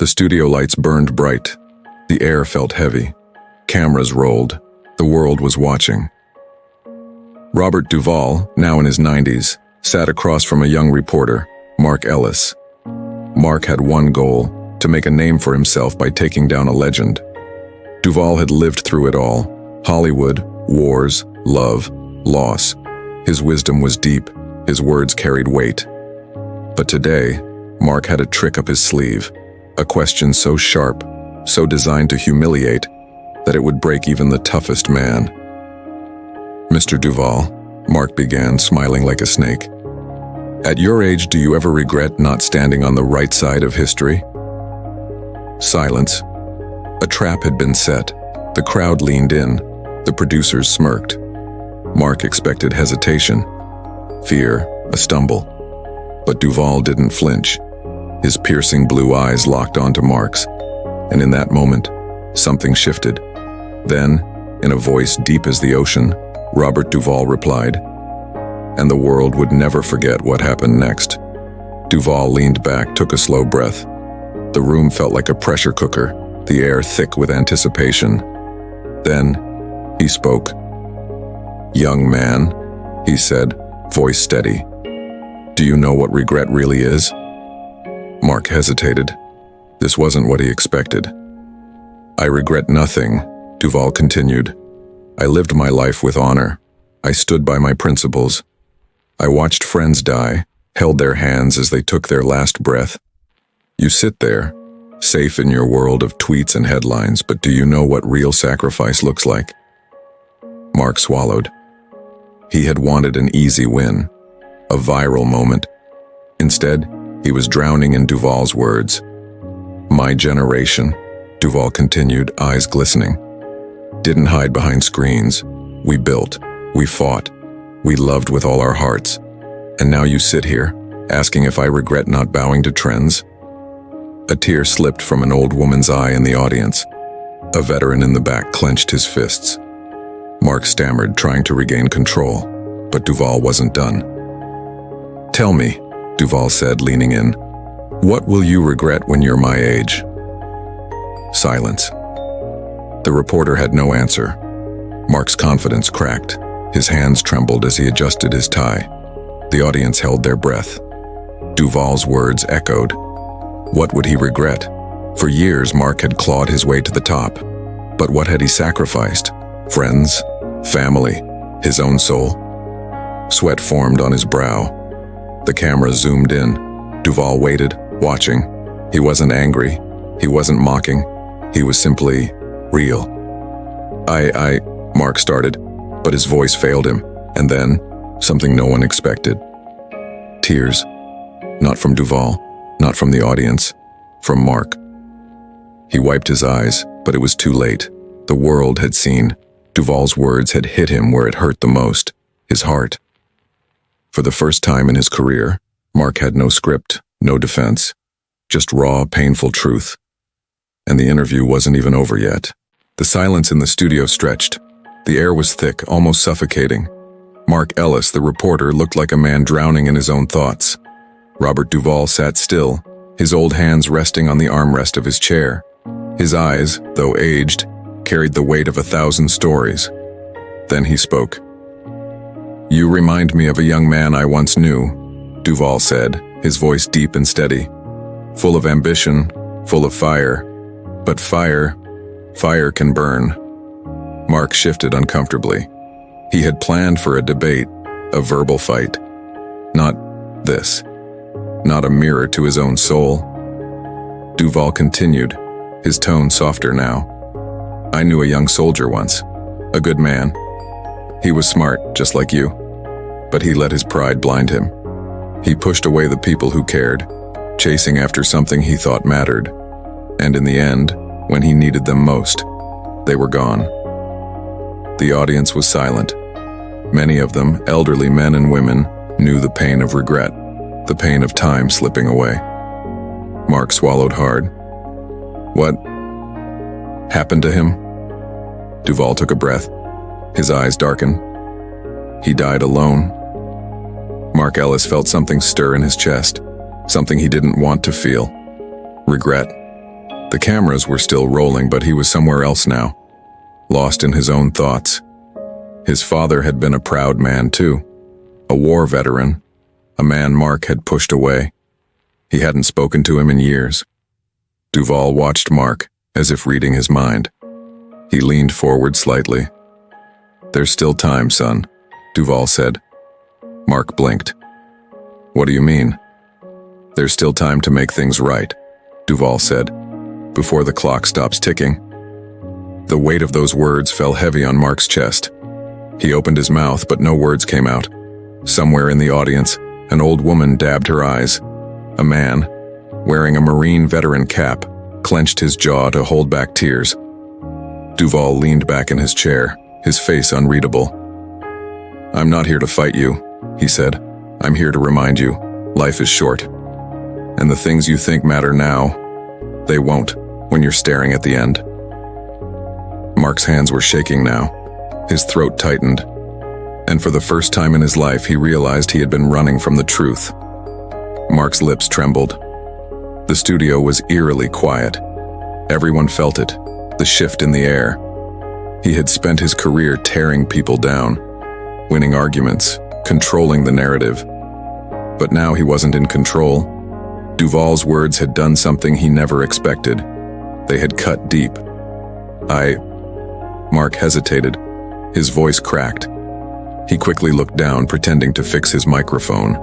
The studio lights burned bright. The air felt heavy. Cameras rolled. The world was watching. Robert Duvall, now in his 90s, sat across from a young reporter, Mark Ellis. Mark had one goal, to make a name for himself by taking down a legend. Duvall had lived through it all: Hollywood, wars, love, loss. His wisdom was deep, his words carried weight. But today, Mark had a trick up his sleeve, a question so sharp, so designed to humiliate, that it would break even the toughest man. "Mr. Duvall," Mark began, smiling like a snake, "at your age, do you ever regret not standing on the right side of history?" Silence. A trap had been set. The crowd leaned in. The producers smirked. Mark expected hesitation, fear, a stumble. But Duvall didn't flinch. His piercing blue eyes locked onto Mark's, and in that moment, something shifted. Then, in a voice deep as the ocean, Robert Duvall replied, "And the world would never forget what happened next." Duvall leaned back, took a slow breath. The room felt like a pressure cooker, the air thick with anticipation. Then, he spoke. "Young man," he said, voice steady, "do you know what regret really is?" Mark hesitated. This wasn't what he expected. "I regret nothing," Duvall continued. "I lived my life with honor. I stood by my principles. I watched friends die, held their hands as they took their last breath. You sit there, safe in your world of tweets and headlines, but do you know what real sacrifice looks like?" Mark swallowed. He had wanted an easy win, a viral moment. Instead, he was drowning in Duvall's words. "My generation," Duvall continued, eyes glistening, "didn't hide behind screens. We built, we fought, we loved with all our hearts. And now you sit here, asking if I regret not bowing to trends?" A tear slipped from an old woman's eye in the audience. A veteran in the back clenched his fists. Mark stammered, trying to regain control, but Duvall wasn't done. "Tell me," Duvall said, leaning in, "what will you regret when you're my age?" Silence. The reporter had no answer. Mark's confidence cracked. His hands trembled as he adjusted his tie. The audience held their breath. Duvall's words echoed. What would he regret? For years, Mark had clawed his way to the top. But what had he sacrificed? Friends? Family? His own soul? Sweat formed on his brow. The camera zoomed in. Duvall waited, watching. He wasn't angry. He wasn't mocking. He was simply real. Mark started, but his voice failed him. And then, something no one expected. Tears. Not from Duvall, not from the audience, from Mark. He wiped his eyes, but it was too late. The world had seen. Duvall's words had hit him where it hurt the most, his heart. For the first time in his career, Mark had no script, no defense, just raw, painful truth. And the interview wasn't even over yet. The silence in the studio stretched. The air was thick, almost suffocating. Mark Ellis, the reporter, looked like a man drowning in his own thoughts. Robert Duvall sat still, his old hands resting on the armrest of his chair. His eyes, though aged, carried the weight of 1,000 stories. Then he spoke. "You remind me of a young man I once knew," Duvall said, his voice deep and steady. "Full of ambition, full of fire. But fire can burn." Mark shifted uncomfortably. He had planned for a debate, a verbal fight. Not this. Not a mirror to his own soul. Duvall continued, his tone softer now. "I knew a young soldier once, a good man. He was smart, just like you. But he let his pride blind him. He pushed away the people who cared, chasing after something he thought mattered. And in the end, when he needed them most, they were gone." The audience was silent. Many of them, elderly men and women, knew the pain of regret, the pain of time slipping away. Mark swallowed hard. "What happened to him?" Duvall took a breath. His eyes darkened. "He died alone." Mark Ellis felt something stir in his chest, something he didn't want to feel. Regret. The cameras were still rolling, but he was somewhere else now, lost in his own thoughts. His father had been a proud man too, a war veteran, a man Mark had pushed away. He hadn't spoken to him in years. Duvall watched Mark, as if reading his mind. He leaned forward slightly. "There's still time, son," Duvall said. Mark blinked. "What do you mean?" "There's still time to make things right," Duvall said, "before the clock stops ticking." The weight of those words fell heavy on Mark's chest. He opened his mouth, but no words came out. Somewhere in the audience, an old woman dabbed her eyes. A man, wearing a Marine veteran cap, clenched his jaw to hold back tears. Duvall leaned back in his chair, his face unreadable. "I'm not here to fight you," he said. "I'm here to remind you, life is short. And the things you think matter now, they won't when you're staring at the end." Mark's hands were shaking now. His throat tightened. And for the first time in his life, he realized he had been running from the truth. Mark's lips trembled. The studio was eerily quiet. Everyone felt it, the shift in the air. He had spent his career tearing people down, winning arguments, controlling the narrative. But now he wasn't in control. Duvall's words had done something he never expected. They had cut deep. Mark hesitated. His voice cracked. He quickly looked down, pretending to fix his microphone.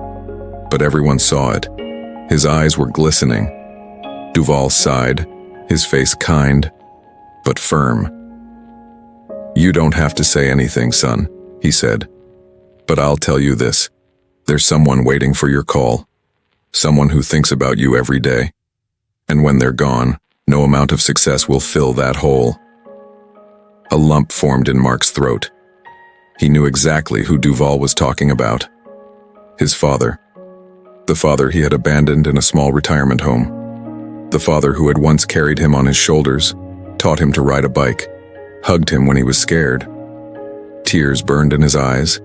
But everyone saw it. His eyes were glistening. Duvall sighed, his face kind, but firm. "You don't have to say anything, son," he said. "But I'll tell you this. There's someone waiting for your call. Someone who thinks about you every day. And when they're gone, no amount of success will fill that hole." A lump formed in Mark's throat. He knew exactly who Duvall was talking about. His father. The father he had abandoned in a small retirement home. The father who had once carried him on his shoulders, taught him to ride a bike, hugged him when he was scared. Tears burned in his eyes.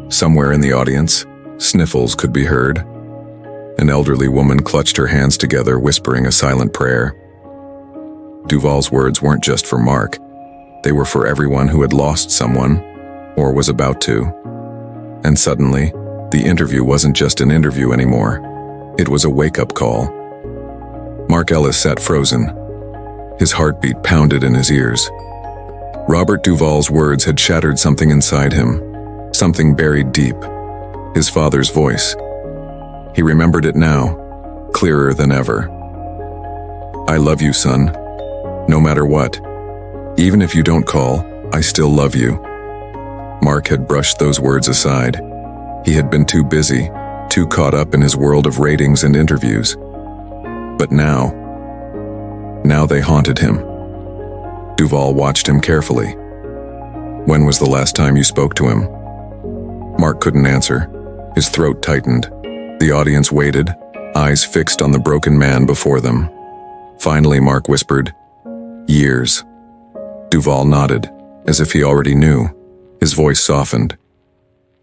Somewhere in the audience, sniffles could be heard. An elderly woman clutched her hands together, whispering a silent prayer. Duvall's words weren't just for Mark. They were for everyone who had lost someone, or was about to. And suddenly, the interview wasn't just an interview anymore. It was a wake-up call. Mark Ellis sat frozen. His heartbeat pounded in his ears. Robert Duvall's words had shattered something inside him, something buried deep. His father's voice. He remembered it now, clearer than ever. "I love you, son. No matter what. Even if you don't call, I still love you." Mark had brushed those words aside. He had been too busy, too caught up in his world of ratings and interviews. But now they haunted him. Duvall watched him carefully. "When was the last time you spoke to him?" Mark couldn't answer. His throat tightened. The audience waited, eyes fixed on the broken man before them. Finally, Mark whispered, "Years." Duvall nodded, as if he already knew. His voice softened.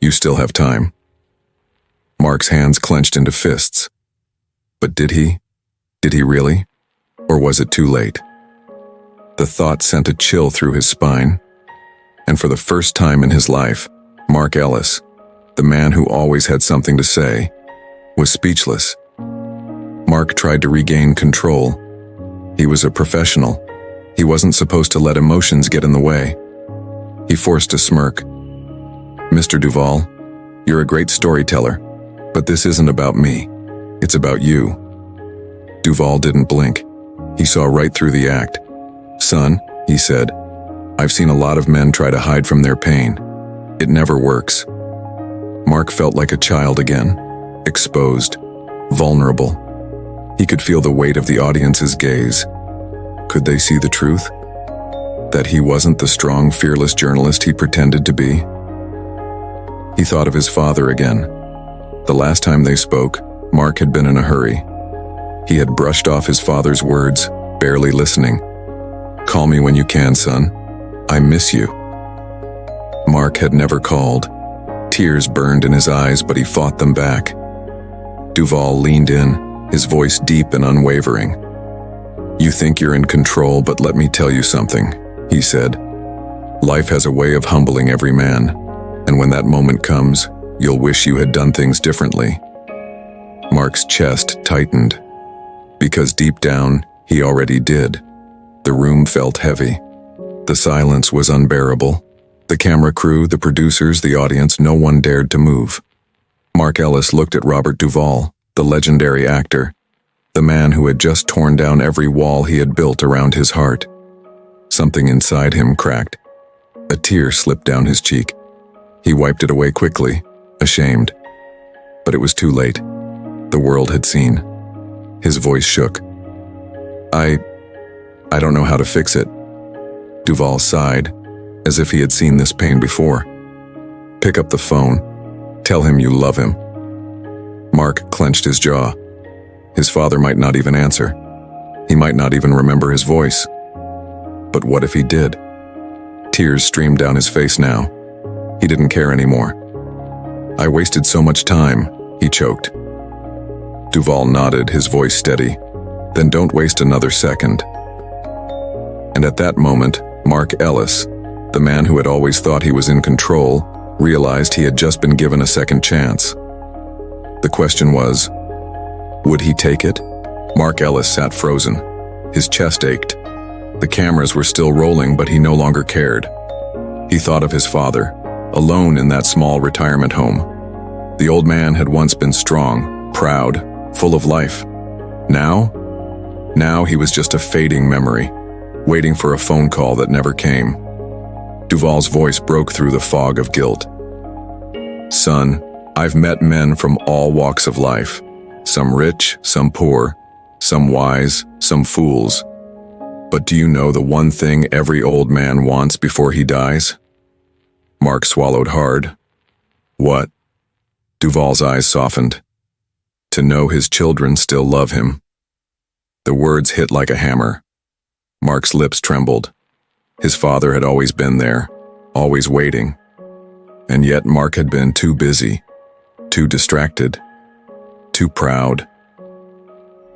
"You still have time." Mark's hands clenched into fists. But did he? Did he really? Or was it too late? The thought sent a chill through his spine. And for the first time in his life, Mark Ellis, the man who always had something to say, was speechless. Mark tried to regain control. He was a professional. He wasn't supposed to let emotions get in the way. He forced a smirk. "Mr. Duvall, you're a great storyteller, but this isn't about me. It's about you." Duvall didn't blink. He saw right through the act. "Son," he said, "I've seen a lot of men try to hide from their pain. It never works." Mark felt like a child again, exposed, vulnerable. He could feel the weight of the audience's gaze. Could they see the truth? That he wasn't the strong, fearless journalist he pretended to be? He thought of his father again. The last time they spoke, Mark had been in a hurry. He had brushed off his father's words, barely listening. "Call me when you can, son. I miss you." Mark had never called. Tears burned in his eyes, but he fought them back. Duvall leaned in, his voice deep and unwavering. "You think you're in control, but let me tell you something," he said. "Life has a way of humbling every man, and when that moment comes, you'll wish you had done things differently." Mark's chest tightened, because deep down, he already did. The room felt heavy. The silence was unbearable. The camera crew, the producers, the audience, no one dared to move. Mark Ellis looked at Robert Duvall, the legendary actor, the man who had just torn down every wall he had built around his heart. Something inside him cracked. A tear slipped down his cheek. He wiped it away quickly, ashamed. But it was too late. The world had seen. His voice shook. I don't know how to fix it." Duvall sighed, as if he had seen this pain before. "Pick up the phone. Tell him you love him." Mark clenched his jaw. His father might not even answer. He might not even remember his voice. But what if he did? Tears streamed down his face now. He didn't care anymore. "I wasted so much time," he choked. Duvall nodded, his voice steady. "Then don't waste another second." And at that moment, Mark Ellis, the man who had always thought he was in control, realized he had just been given a second chance. The question was, would he take it? Mark Ellis sat frozen. His chest ached. The cameras were still rolling, but he no longer cared. He thought of his father, alone in that small retirement home. The old man had once been strong, proud, full of life. Now he was just a fading memory, waiting for a phone call that never came. Duvall's voice broke through the fog of guilt. "Son, I've met men from all walks of life, some rich, some poor, some wise, some fools. But do you know the one thing every old man wants before he dies?" Mark swallowed hard. "What?" Duvall's eyes softened. "To know his children still love him." The words hit like a hammer. Mark's lips trembled. His father had always been there, always waiting. And yet Mark had been too busy, too distracted, too proud.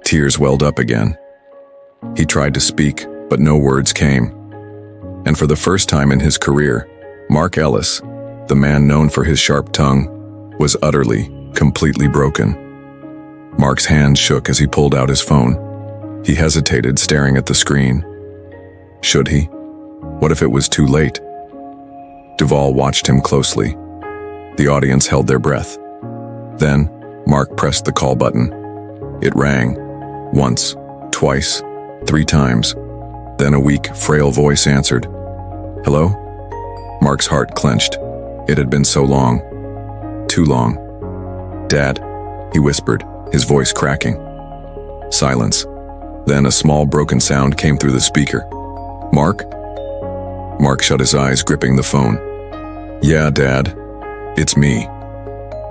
Tears welled up again. He tried to speak, but no words came. And for the first time in his career, Mark Ellis, the man known for his sharp tongue, was utterly, completely broken. Mark's hand shook as he pulled out his phone. He hesitated, staring at the screen. Should he? What if it was too late? Duvall watched him closely. The audience held their breath. Then, Mark pressed the call button. It rang. Once, twice, 3 times. Then a weak, frail voice answered. "Hello?" Mark's heart clenched. It had been so long. Too long. "Dad," he whispered, his voice cracking. Silence. Then a small broken sound came through the speaker. "Mark?" Mark shut his eyes, gripping the phone. "Yeah, Dad. It's me."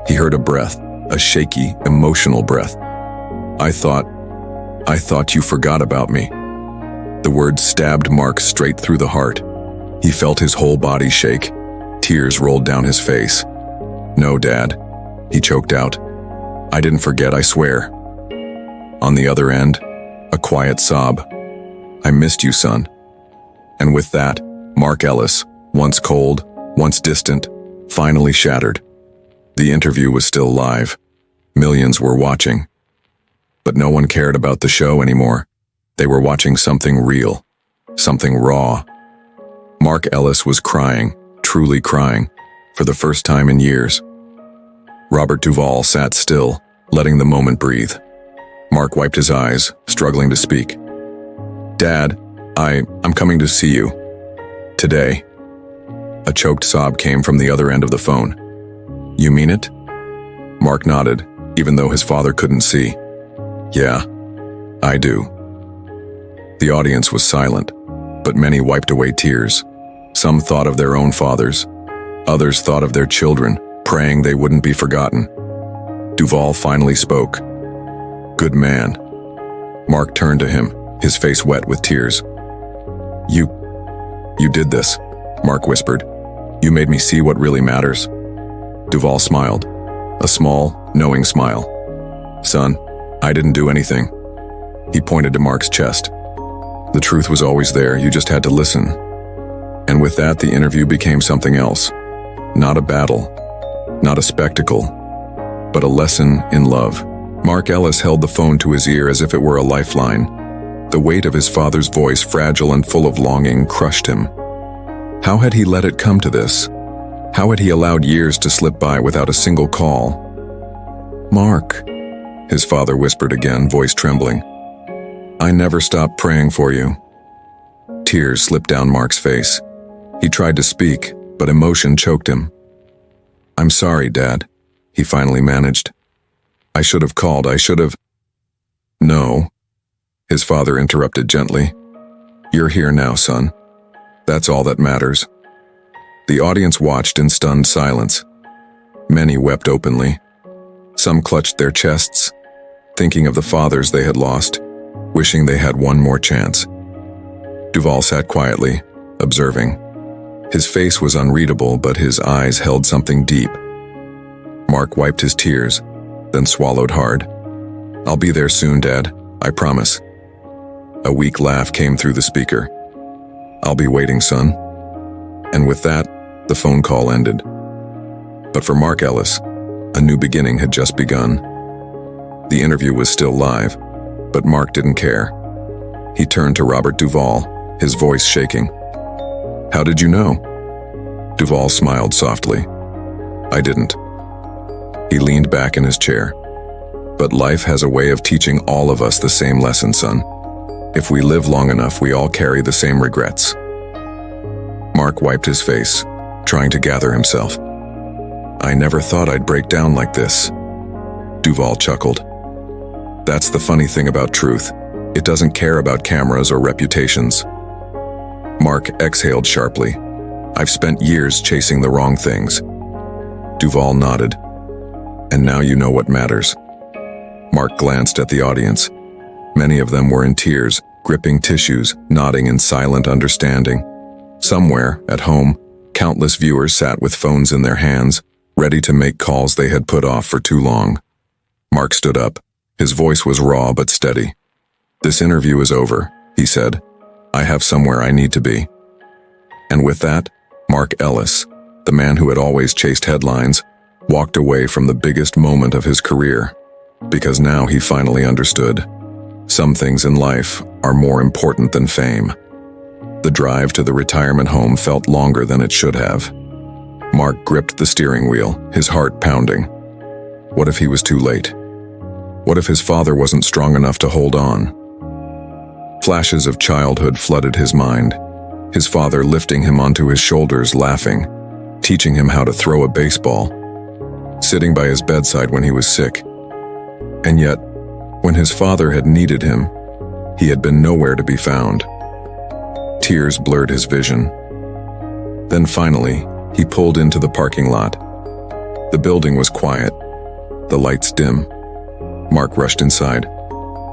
He heard a breath, a shaky, emotional breath. I thought you forgot about me." The words stabbed Mark straight through the heart. He felt his whole body shake. Tears rolled down his face. "No, Dad," he choked out. "I didn't forget, I swear." On the other end, a quiet sob. "I missed you, son." And with that, Mark Ellis, once cold, once distant, finally shattered. The interview was still live. Millions were watching. But no one cared about the show anymore. They were watching something real, something raw. Mark Ellis was crying, truly crying, for the first time in years. Robert Duvall sat still, letting the moment breathe. Mark wiped his eyes, struggling to speak. "Dad, I'm coming to see you. Today." A choked sob came from the other end of the phone. "You mean it?" Mark nodded, even though his father couldn't see. "Yeah, I do." The audience was silent, but many wiped away tears. Some thought of their own fathers. Others thought of their children, praying they wouldn't be forgotten. Duvall finally spoke. "Good man." Mark turned to him, his face wet with tears. You did this," Mark whispered. "You made me see what really matters." Duvall smiled, a small, knowing smile. "Son, I didn't do anything." He pointed to Mark's chest. The truth was always there, you just had to listen. And with that, the interview became something else. Not a battle, not a spectacle, but a lesson in love. Mark Ellis held the phone to his ear as if it were a lifeline. The weight of his father's voice, fragile and full of longing, crushed him. How had he let it come to this? How had he allowed years to slip by without a single call? "Mark," his father whispered again, voice trembling. "I never stopped praying for you." Tears slipped down Mark's face. He tried to speak, but emotion choked him. "I'm sorry, Dad," he finally managed. "I should have called, I should have—" "No," his father interrupted gently. "You're here now, son. That's all that matters." The audience watched in stunned silence. Many wept openly. Some clutched their chests, thinking of the fathers they had lost, wishing they had one more chance. Duvall sat quietly, observing. His face was unreadable, but his eyes held something deep. Mark wiped his tears, then swallowed hard. "I'll be there soon, Dad, I promise." A weak laugh came through the speaker. "I'll be waiting, son." And with that, the phone call ended. But for Mark Ellis, a new beginning had just begun. The interview was still live, but Mark didn't care. He turned to Robert Duvall, his voice shaking. "How did you know?" Duvall smiled softly. "I didn't." He leaned back in his chair. "But life has a way of teaching all of us the same lesson, son. If we live long enough, we all carry the same regrets." Mark wiped his face, trying to gather himself. "I never thought I'd break down like this." Duvall chuckled. "That's the funny thing about truth. It doesn't care about cameras or reputations." Mark exhaled sharply. "I've spent years chasing the wrong things." Duvall nodded. "And now you know what matters." Mark glanced at the audience. Many of them were in tears, gripping tissues, nodding in silent understanding. Somewhere, at home, countless viewers sat with phones in their hands, ready to make calls they had put off for too long. Mark stood up. His voice was raw but steady. "This interview is over," he said. "I have somewhere I need to be." And with that, Mark Ellis, the man who had always chased headlines, walked away from the biggest moment of his career. Because now he finally understood. Some things in life are more important than fame. The drive to the retirement home felt longer than it should have. Mark gripped the steering wheel, his heart pounding. What if he was too late? What if his father wasn't strong enough to hold on? Flashes of childhood flooded his mind. His father lifting him onto his shoulders, laughing, teaching him how to throw a baseball, sitting by his bedside when he was sick. And yet, when his father had needed him, he had been nowhere to be found. Tears blurred his vision. Then finally, he pulled into the parking lot. The building was quiet, the lights dim. Mark rushed inside.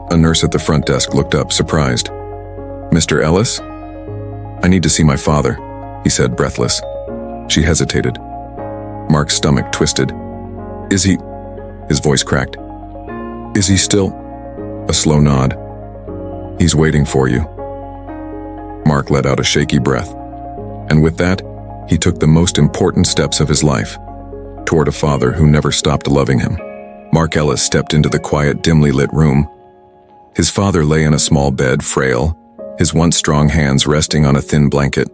A nurse at the front desk looked up, surprised. "Mr. Ellis?" "I need to see my father," he said, breathless. She hesitated. Mark's stomach twisted. "Is he—" His voice cracked. "Is he still—" A slow nod. "He's waiting for you." Mark let out a shaky breath. And with that, he took the most important steps of his life, toward a father who never stopped loving him. Mark Ellis stepped into the quiet, dimly lit room. His father lay in a small bed, frail, his once strong hands resting on a thin blanket.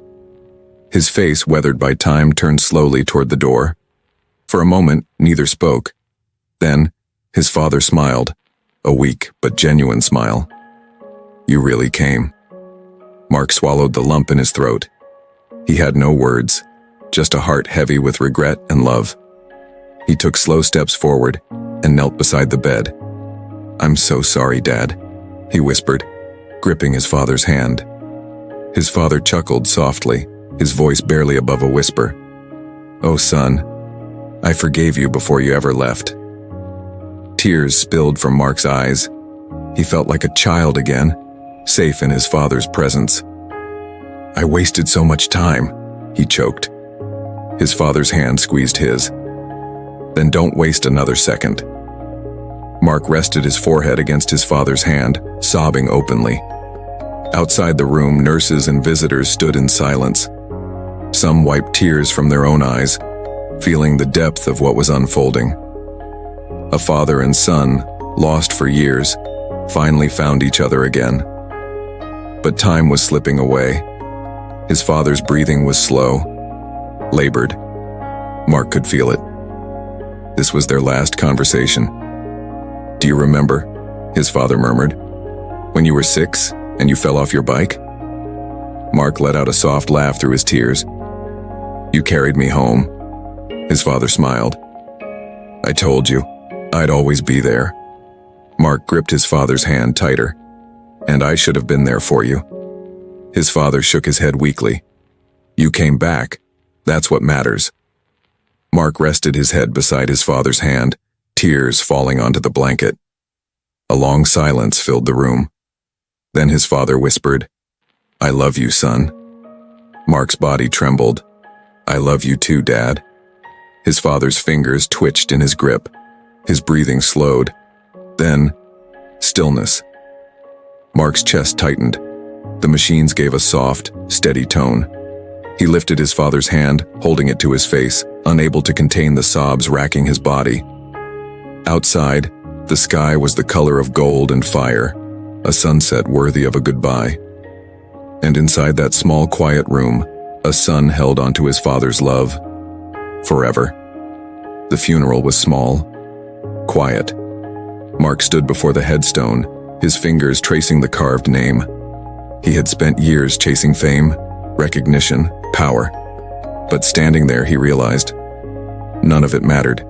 His face, weathered by time, turned slowly toward the door. For a moment, neither spoke. Then, his father smiled, a weak but genuine smile. "You really came." Mark swallowed the lump in his throat. He had no words, just a heart heavy with regret and love. He took slow steps forward and knelt beside the bed. "I'm so sorry, Dad," he whispered, gripping his father's hand. His father chuckled softly, his voice barely above a whisper. "Oh, son, I forgave you before you ever left." Tears spilled from Mark's eyes. He felt like a child again, safe in his father's presence. "I wasted so much time," he choked. His father's hand squeezed his. "Then don't waste another second." Mark rested his forehead against his father's hand, sobbing openly. Outside the room, nurses and visitors stood in silence. Some wiped tears from their own eyes, feeling the depth of what was unfolding. A father and son, lost for years, finally found each other again. But time was slipping away. His father's breathing was slow, labored. Mark could feel it. This was their last conversation. "Do you remember?" his father murmured. "When you were 6 and you fell off your bike?" Mark let out a soft laugh through his tears. "You carried me home." His father smiled. "I told you, I'd always be there." Mark gripped his father's hand tighter. "And I should have been there for you." His father shook his head weakly. "You came back. That's what matters." Mark rested his head beside his father's hand, tears falling onto the blanket. A long silence filled the room. Then his father whispered, "I love you, son." Mark's body trembled. "I love you too, Dad." His father's fingers twitched in his grip. His breathing slowed. Then, stillness. Mark's chest tightened. The machines gave a soft, steady tone. He lifted his father's hand, holding it to his face, unable to contain the sobs racking his body. Outside, the sky was the color of gold and fire, a sunset worthy of a goodbye. And inside that small, quiet room, a son held onto his father's love. Forever. The funeral was small, quiet. Mark stood before the headstone, his fingers tracing the carved name. He had spent years chasing fame, recognition, power. But standing there, he realized, none of it mattered.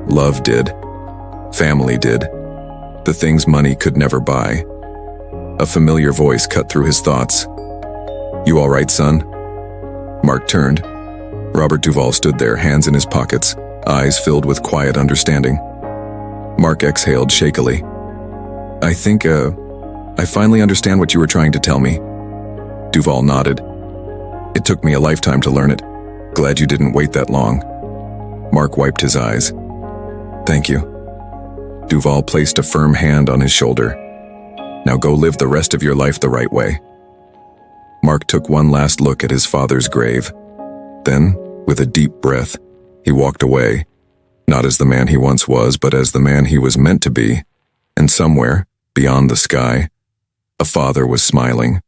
Love did. Family did. The things money could never buy. A familiar voice cut through his thoughts. "You all right, son?" Mark turned. Robert Duvall stood there, hands in his pockets, eyes filled with quiet understanding. Mark exhaled shakily. I think, I finally understand what you were trying to tell me." Duvall nodded. "It took me a lifetime to learn it. Glad you didn't wait that long." Mark wiped his eyes. "Thank you." Duvall placed a firm hand on his shoulder. "Now go live the rest of your life the right way." Mark took one last look at his father's grave. Then, with a deep breath, he walked away, not as the man he once was, but as the man he was meant to be. And somewhere, beyond the sky, a father was smiling.